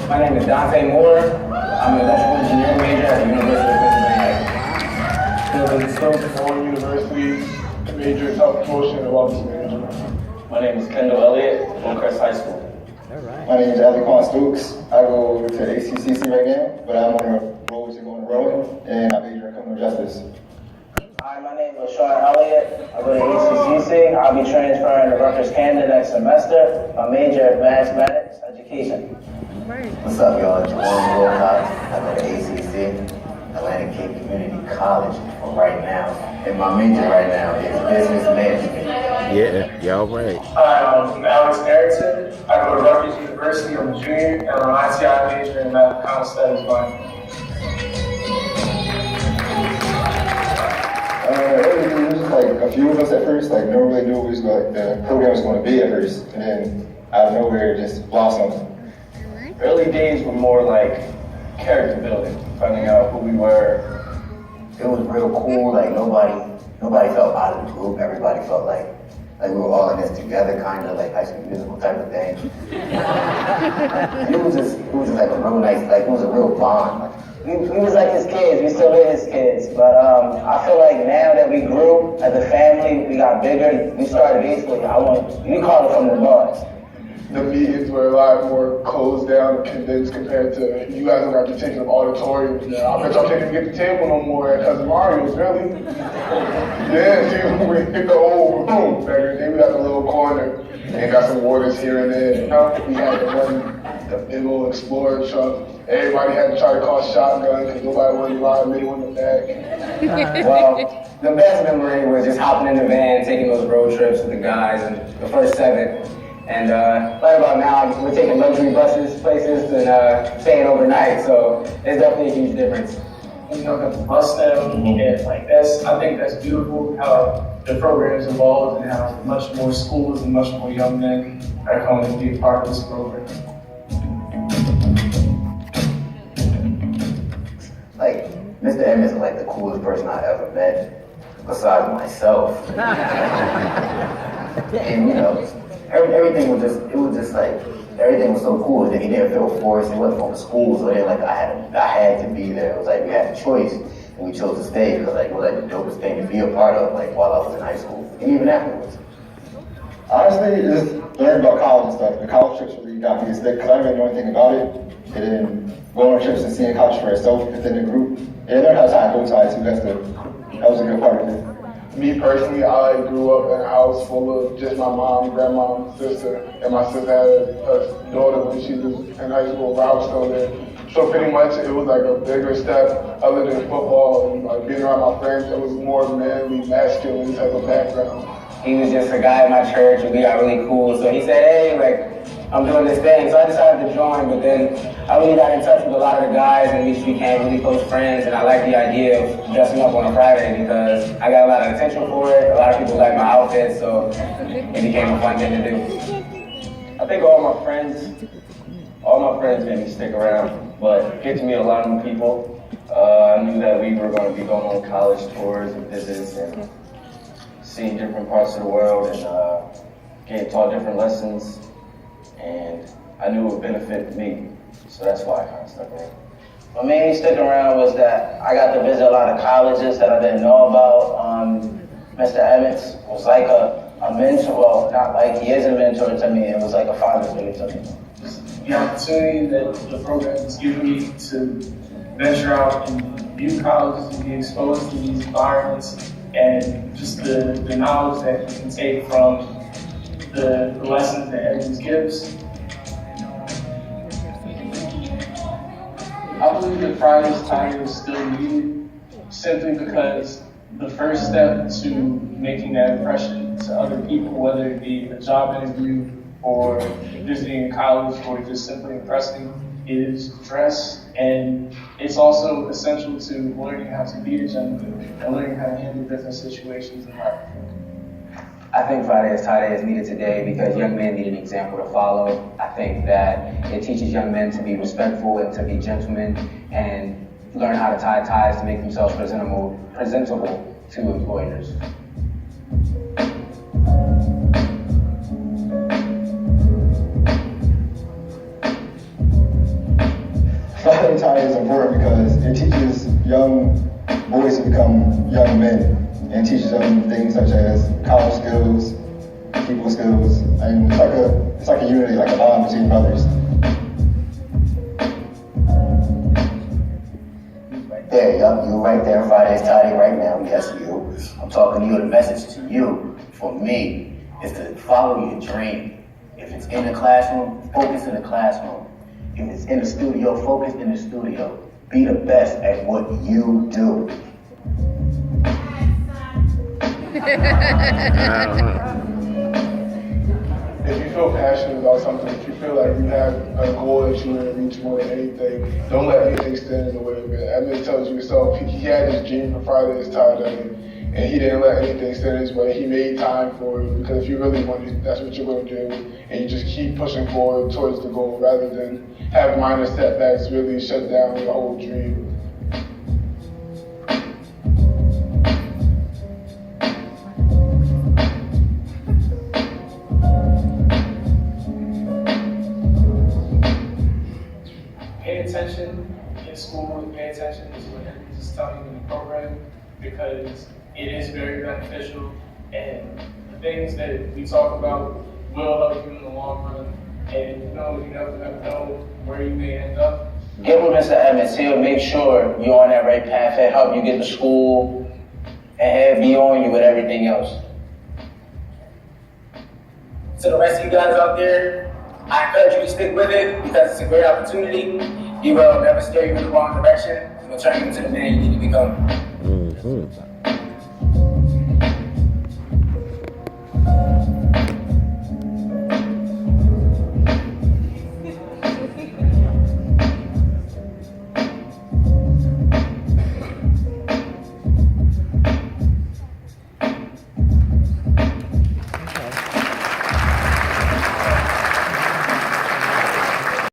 My name is Dante Moore. I'm an electrical engineering major at the University of Pennsylvania. Dylan Stokes, Warren University, major in health promotion and wellness management. My name is Kendall Elliott, Hillcrest High School. My name is Alicon Stokes. I go to ACCC right now, but I'm on the road to going to Rowing, and I major in criminal justice. Hi, my name is Sean Elliott. I go to ACCC. I'll be transferring to Rutgers Camden next semester. My major, advanced mathematics education. What's up, y'all? Jerome Wilcox. I go to ACC, Atlantic Cape Community College for right now. And my major right now is business management. Yeah, y'all right. Hi, I'm Alex Erickson. I go to Rutgers University. I'm a junior, and I'm an ITI major in math and counter studies minor. It was just like a few of us at first, like no one really knew what the program was going to be at first, and then out of nowhere it just blossomed. Early days were more like character building, finding out who we were. It was real cool. Like nobody felt out of the group. Everybody felt like we were all in this together, kind of like High School Musical type of thing. And it was just like a real nice, like it was a real bond. We was like his kids. We still is his kids. But I feel like now that we grew as a family, we got bigger. We started basically, we call it from the bars. The meetings were a lot more closed down and condensed compared to you guys don't have to take up auditoriums now. I bet y'all can't even get the table no more at Cousin Mario's, really. Yeah, see, we hit the old room back in the day. We got the little corner and got some waters here and there. You know, we had to run the big old Explorer truck. Everybody had to try to call shotgun because nobody wanted to ride middle in the back. Well, the best memory was just hopping in the van, taking those road trips with the guys and the first 7. And right about now, we're taking luxury buses places and staying overnight, so it's definitely a huge difference. You know, got the bus now, and like I think that's beautiful how the program's evolved and how much more schools and much more young men are coming to be a part of this program. Like Mr. Emmons is like the coolest person I ever met, besides myself. And you know, everything was so cool that he didn't feel forced. He wasn't from the school, so then like I had to be there. It was like we had a choice, and we chose to stay because like it was like the dopest thing to be a part of, like while I was in high school, and even afterwards. Honestly, just learning about college and stuff. The college trips really got me sick because I didn't really know anything about it. And then going on trips and seeing college for yourself within the group. And learn how to tie bow ties too. That was a good part of it. Me personally, I grew up in a house full of just my mom, grandma, and sister, and my sister had a daughter when she was in high school, but I was still there. So pretty much it was like a bigger step other than football and like being around my friends. It was more manly, masculine type of background. He was just a guy at my church and we got really cool, so he said, hey, like, I'm doing this thing. So I decided to join, but then I really got in touch with a lot of the guys and we just became really close friends, and I like the idea of dressing up on a Friday because I got a lot of attention for it. A lot of people like my outfit, so it became a fun thing to do. I think all my friends made me stick around, but get to meet a lot of new people. I knew that we were going to be going on college tours and visits and seeing different parts of the world and getting taught different lessons. And I knew it would benefit me, so that's why I kind of stuck around. What made me stick around was that I got to visit a lot of colleges that I didn't know about. Mr. Emmons was like a mentor, well, not like he is a mentor to me, it was like a father figure to me. The opportunity that the program has given me to venture out and view colleges and be exposed to these environments and just the knowledge that you can take from the lessons that Emmons gives. I believe that Friday's Tiger is still needed simply because the first step to making that impression to other people, whether it be a job interview or visiting a college or just simply impressing, is dress. And it's also essential to learning how to be a gentleman and learning how to handle different situations in life. I think Friday is Tie Day is needed today because young men need an example to follow. I think that it teaches young men to be respectful and to be gentlemen and learn how to tie ties to make themselves presentable to employers. Pay tie is important because it teaches young boys to become young men and teaches them things such as college skills, people skills, and it's like a unity, like a bond between brothers. There, yup, you right there, Friday's tidy right now. Yes, you. I'm talking to you. The message to you, for me, is to follow your dream. If it's in the classroom, focus in the classroom. If it's in the studio, focus in the studio. Be the best at what you do. If you feel passionate about something, if you feel like you have a goal that you want to reach more than anything, don't let anything stand in the way of it. Emmett tells you himself, he had his dream for Friday's tidy, and he didn't let anything stand in his way. He made time for it, because if you really want it, that's what you're going to do, and you just keep pushing forward towards the goal rather than have minor setbacks really shut down your whole dream. Pay attention in school and pay attention to what everyone's telling you in the program, because it is very beneficial, and the things that we talk about will help you in the long run, and you never know where you may end up. Get with Mr. Evans. He'll make sure you're on that right path. He'll help you get to school, and he'll be on you with everything else. To the rest of you guys out there, I encourage you to stick with it because it's a great opportunity. He will never steer you in the wrong direction. He will turn you into the man you need to become. Mm-hmm.